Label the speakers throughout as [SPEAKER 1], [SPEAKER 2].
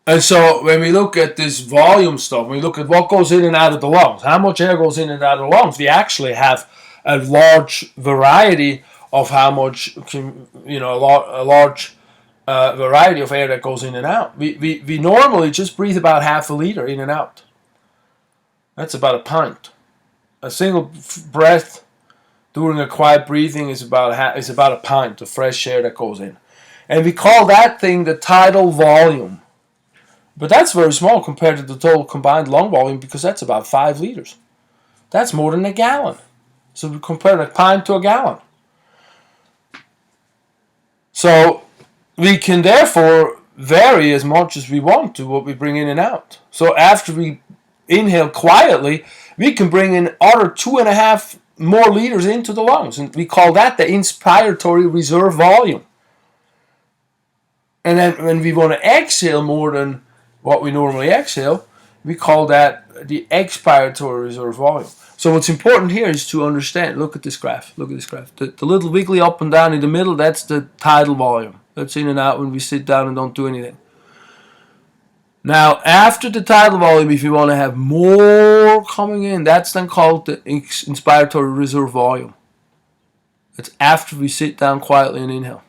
[SPEAKER 1] And so when we look at this volume stuff, we look at what goes in and out of the lungs, how much air goes in and out of the lungs, we actually have a large variety of how much, a large variety of air that goes in and out. We normally just breathe about half a liter in and out. That's about a pint. A single breath during a quiet breathing is about a pint of fresh air that goes in. And we call that thing the tidal volume. But that's very small compared to the total combined lung volume, because that's about 5 liters. That's more than a gallon. So we compare a pint to a gallon. So we can therefore vary as much as we want to what we bring in and out. So after we inhale quietly, we can bring in other 2.5 more liters into the lungs. And we call that the inspiratory reserve volume. And then when we want to exhale more than what we normally exhale, we call that the expiratory reserve volume. So what's important here is to understand, look at this graph, The little wiggly up and down in the middle, that's the tidal volume. That's in and out when we sit down and don't do anything. Now, after the tidal volume, if you want to have more coming in, that's then called the inspiratory reserve volume. It's after we sit down quietly and inhale.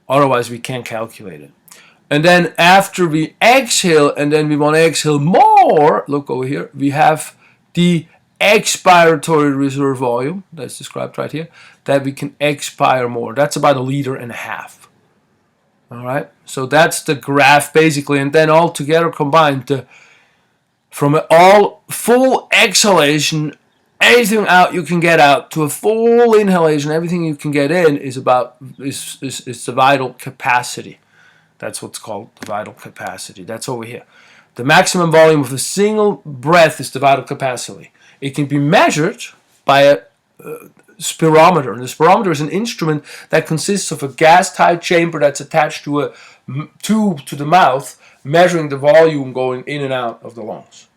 [SPEAKER 1] Otherwise, we can't calculate it. And then after we exhale, and then we want to exhale more, look over here, we have the expiratory reserve volume, that's described right here, that we can expire more. That's about 1.5 liters. All right, so that's the graph basically, and then all together combined, from an all full exhalation, anything out you can get out, to a full inhalation, everything you can get in is the vital capacity. That's what's called the vital capacity. That's over here. The maximum volume of a single breath is the vital capacity. It can be measured by a spirometer. And the spirometer is an instrument that consists of a gas-tight chamber that's attached to a tube to the mouth, measuring the volume going in and out of the lungs.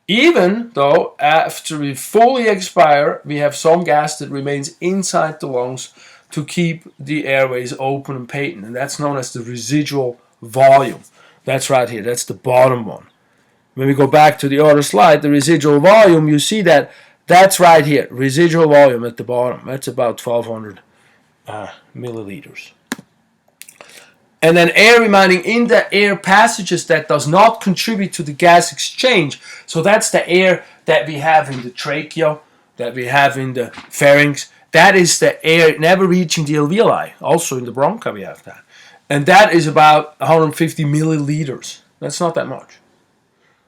[SPEAKER 1] Even though after we fully expire, we have some gas that remains inside the lungs to keep the airways open and patent, and that's known as the residual volume. That's right here, that's the bottom one. When we go back to the other slide, the residual volume, you see that that's right here, residual volume at the bottom. That's about 1,200 milliliters. And then air remaining in the air passages that does not contribute to the gas exchange. So that's the air that we have in the trachea, that we have in the pharynx. That is the air never reaching the alveoli. Also in the bronchi we have that. And that is about 150 milliliters. That's not that much.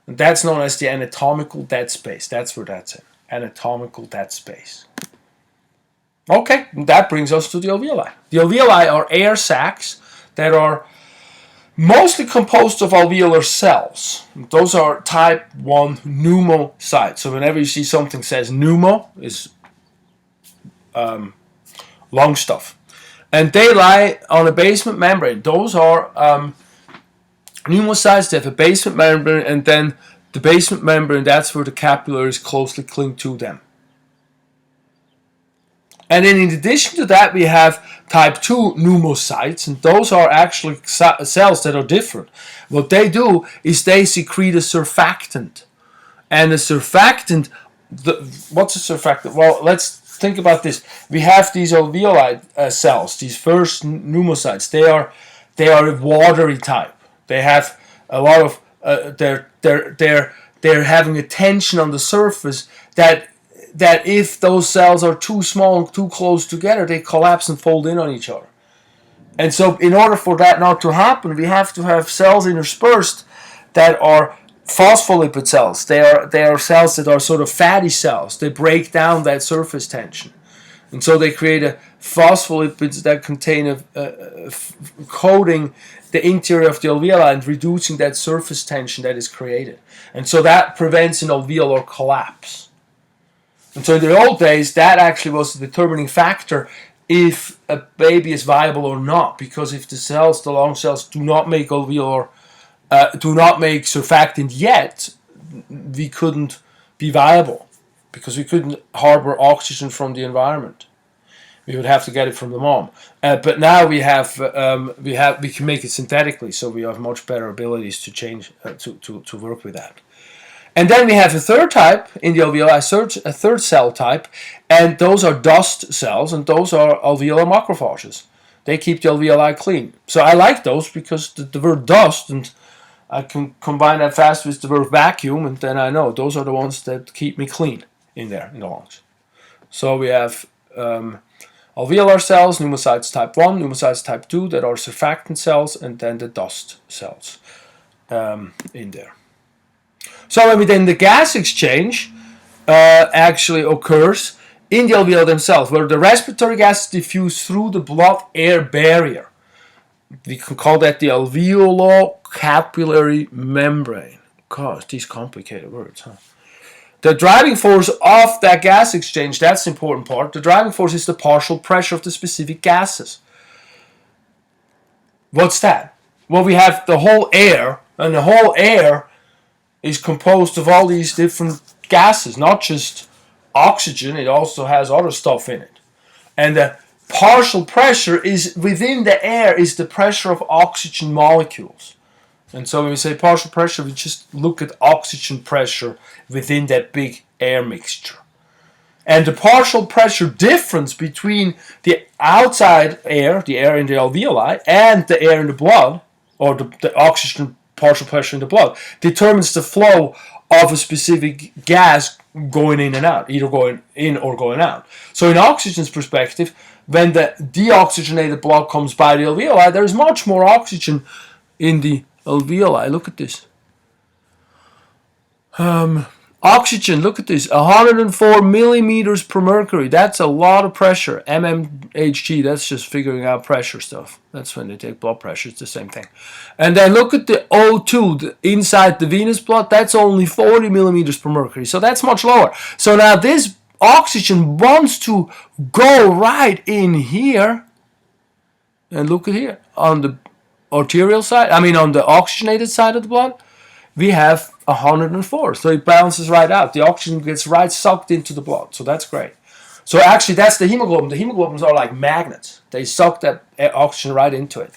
[SPEAKER 1] And that's known as the anatomical dead space. That's where that's in. Anatomical dead space. Okay, that brings us to the alveoli. The alveoli are air sacs that are mostly composed of alveolar cells. Those are type 1 pneumocytes. So whenever you see something says pneumo, is lung stuff. And they lie on a basement membrane. Those are pneumocytes. They have a basement membrane, and then the basement membrane, that's where the capillaries closely cling to them. And then in addition to that, we have type 2 pneumocytes, and those are actually cells that are different. What they do is they secrete a surfactant. And a surfactant, what's a surfactant? Well, let's think about this. We have these alveoli cells, these first pneumocytes. They are a watery type. They have a lot of they're having a tension on the surface that if those cells are too small and too close together, they collapse and fold in on each other. And so in order for that not to happen, we have to have cells interspersed that are phospholipid cells. They are cells that are sort of fatty cells. They break down that surface tension. And so they create a phospholipids that contain a coating the interior of the alveoli and reducing that surface tension that is created. And so that prevents an alveolar collapse. And so in the old days, that actually was the determining factor if a baby is viable or not, because if the lung cells do not make surfactant yet, we couldn't be viable because we couldn't harbor oxygen from the environment. We would have to get it from the mom. But now we can make it synthetically, so we have much better abilities to change to work with that. And then we have a third type in the alveoli, a third cell type, and those are dust cells, and those are alveolar macrophages. They keep the alveoli clean. So I like those because the word dust, and I can combine that fast with the word vacuum, and then I know those are the ones that keep me clean in there, in the lungs. So we have alveolar cells, pneumocytes type 1, pneumocytes type 2, that are surfactant cells, and then the dust cells in there. So when the gas exchange actually occurs in the alveoli themselves, where the respiratory gases diffuse through the blood-air barrier. We can call that the alveolo-capillary membrane. Gosh, these complicated words, huh? The driving force of that gas exchange, that's the important part. The driving force is the partial pressure of the specific gases. What's that? Well, we have the whole air, and the whole air is composed of all these different gases, not just oxygen, it also has other stuff in it. And the partial pressure is within the air is the pressure of oxygen molecules. And so when we say partial pressure, we just look at oxygen pressure within that big air mixture. And the partial pressure difference between the outside air, the air in the alveoli, and the air in the blood, or the oxygen partial pressure in the blood, determines the flow of a specific gas going in and out, either going in or going out. So in oxygen's perspective, when the deoxygenated blood comes by the alveoli, there is much more oxygen in the alveoli. Look at this. Oxygen, look at this, 104 millimeters per mercury. That's a lot of pressure. mmHg, that's just figuring out pressure stuff. That's when they take blood pressure. It's the same thing. And then look at the O2 inside the venous blood. That's only 40 millimeters per mercury. So that's much lower. So now this oxygen wants to go right in here. And look at here. On the arterial side, on the oxygenated side of the blood, we have 104. So it balances right out. The oxygen gets right sucked into the blood. So that's great. So actually, that's the hemoglobin. The hemoglobins are like magnets. They suck that oxygen right into it.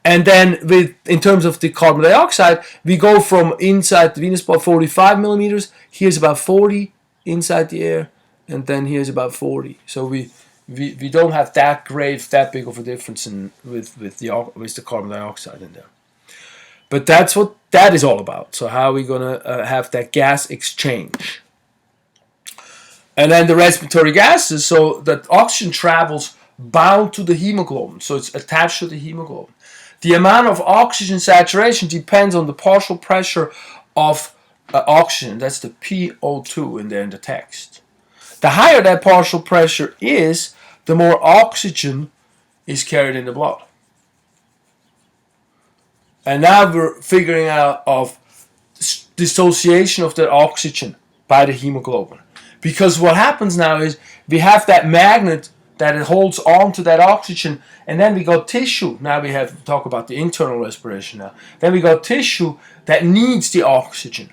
[SPEAKER 1] And then in terms of the carbon dioxide, we go from inside the venous blood 45 millimeters. Here's about 40 inside the air. And then here's about 40. So we don't have that big of a difference with the carbon dioxide in there. But that's what that is all about. So how are we going to have that gas exchange? And then the respiratory gases, so that oxygen travels bound to the hemoglobin. So it's attached to the hemoglobin. The amount of oxygen saturation depends on the partial pressure of oxygen. That's the PO2 in there in the text. The higher that partial pressure is, the more oxygen is carried in the blood. And now we're figuring out of dissociation of that oxygen by the hemoglobin. Because what happens now is we have that magnet that it holds on to that oxygen, and then we got tissue. Now we have to talk about the internal respiration now. Then we got tissue that needs the oxygen.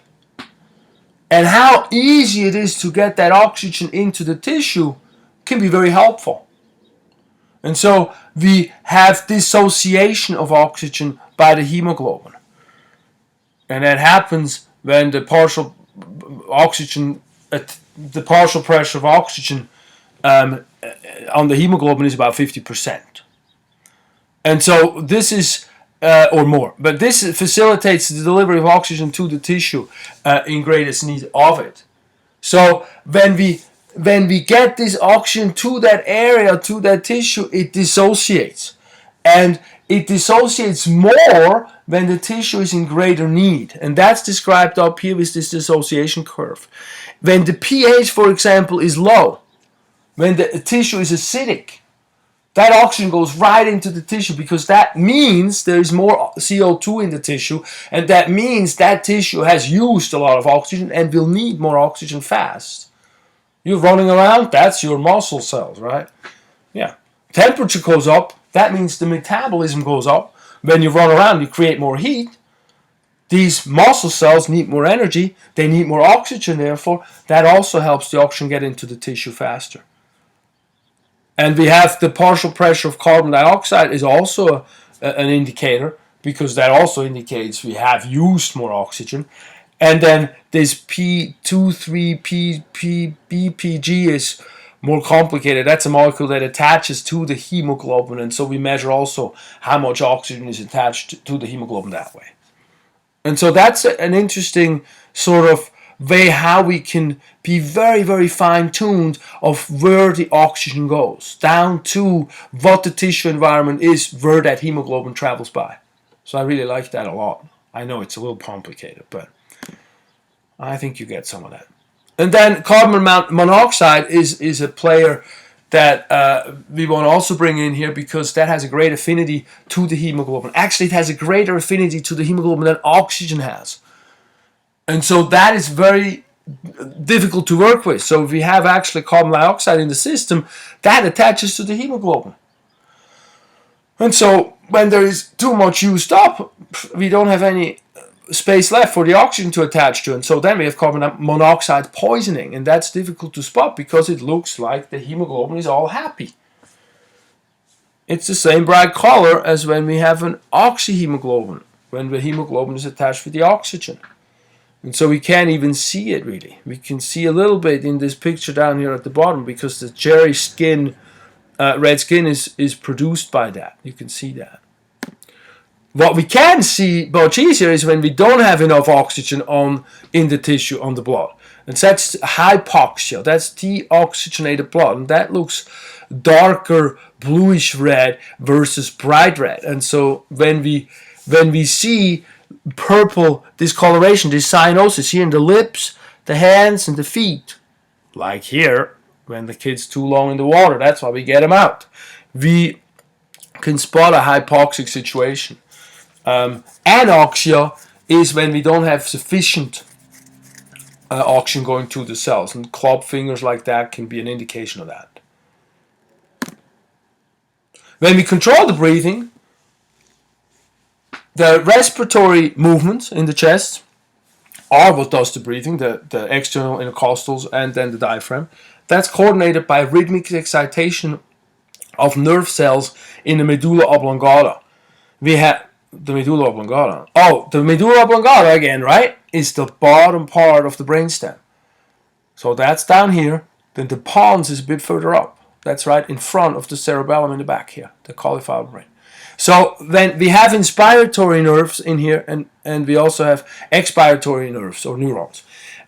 [SPEAKER 1] And how easy it is to get that oxygen into the tissue can be very helpful. And so we have dissociation of oxygen by the hemoglobin. And that happens when the partial pressure of oxygen on the hemoglobin is about 50%. And so this is, or more, but this facilitates the delivery of oxygen to the tissue in greatest need of it. So when we get this oxygen to that area, to that tissue, it dissociates. And it dissociates more when the tissue is in greater need. And that's described up here with this dissociation curve. When the pH, for example, is low, when the tissue is acidic, that oxygen goes right into the tissue because that means there is more CO2 in the tissue, and that means that tissue has used a lot of oxygen and will need more oxygen fast. You're running around, that's your muscle cells, right? Yeah. Temperature goes up, that means the metabolism goes up. When you run around, you create more heat. These muscle cells need more energy, they need more oxygen, therefore, that also helps the oxygen get into the tissue faster. And we have the partial pressure of carbon dioxide is also an indicator, because that also indicates we have used more oxygen. And then this P23BPG is more complicated. That's a molecule that attaches to the hemoglobin, and so we measure also how much oxygen is attached to the hemoglobin that way. And so that's an interesting sort of way how we can be very, very fine-tuned of where the oxygen goes, down to what the tissue environment is, where that hemoglobin travels by. So I really like that a lot. I know it's a little complicated, but I think you get some of that. And then carbon monoxide is a player that we want to also bring in here, because that has a great affinity to the hemoglobin. Actually, it has a greater affinity to the hemoglobin than oxygen has. And so that is very difficult to work with. So if we have actually carbon dioxide in the system, that attaches to the hemoglobin. And so when there is too much used up, we don't have any space left for the oxygen to attach to. And so then we have carbon monoxide poisoning. And that's difficult to spot because it looks like the hemoglobin is all happy. It's the same bright color as when we have an oxyhemoglobin, when the hemoglobin is attached with the oxygen. And so we can't even see it really. We can see a little bit in this picture down here at the bottom, because the cherry skin, red skin is produced by that. You can see that. What we can see much easier is when we don't have enough oxygen in the tissue, on the blood. And that's hypoxia. That's deoxygenated blood. And that looks darker bluish red versus bright red. And so when we see purple discoloration, this cyanosis here in the lips, the hands, and the feet, like here, when the kid's too long in the water, that's why we get them out. We can spot a hypoxic situation. Anoxia is when we don't have sufficient oxygen going to the cells, and club fingers like that can be an indication of that. When we control the breathing, the respiratory movements in the chest are what does the breathing, the external intercostals and then the diaphragm. That's coordinated by rhythmic excitation of nerve cells in the medulla oblongata. We have the medulla oblongata. Oh, the medulla oblongata again, right, is the bottom part of the brainstem. So that's down here. Then the pons is a bit further up. That's right in front of the cerebellum in the back here, the cauliflower brain. So then we have inspiratory nerves in here, and we also have expiratory nerves or neurons.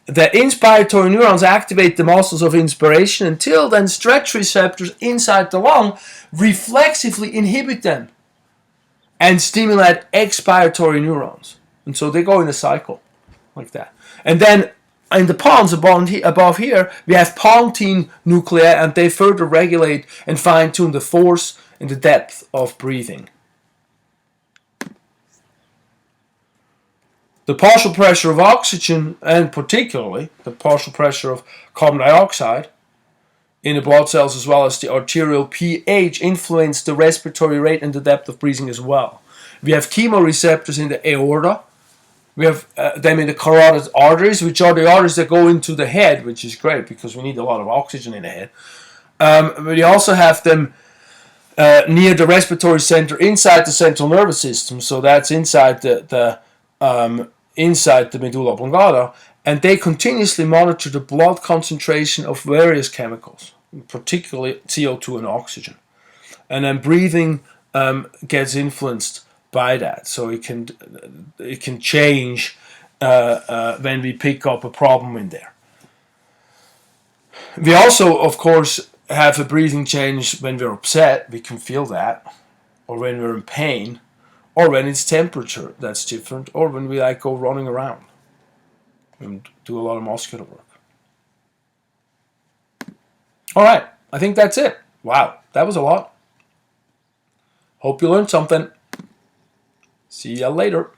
[SPEAKER 1] The inspiratory neurons activate the muscles of inspiration until then stretch receptors inside the lung reflexively inhibit them and stimulate expiratory neurons. And so they go in a cycle like that. And then in the pons above here, we have pontine nuclei, and they further regulate and fine-tune the force and the depth of breathing. The partial pressure of oxygen, and particularly the partial pressure of carbon dioxide in the blood cells, as well as the arterial pH, influence the respiratory rate and the depth of breathing as well. We have chemoreceptors in the aorta. We have them in the carotid arteries, which are the arteries that go into the head, which is great because we need a lot of oxygen in the head. We also have them near the respiratory center inside the central nervous system, so that's inside the medulla oblongata, and they continuously monitor the blood concentration of various chemicals, particularly CO2 and oxygen. And then breathing gets influenced by that, so it can change when we pick up a problem in there. We also, of course, have a breathing change when we're upset. We can feel that, or when we're in pain, or when it's temperature that's different, or when we go running around and do a lot of muscular work. All right, I think that's it. Wow, that was a lot. Hope you learned something. See ya later.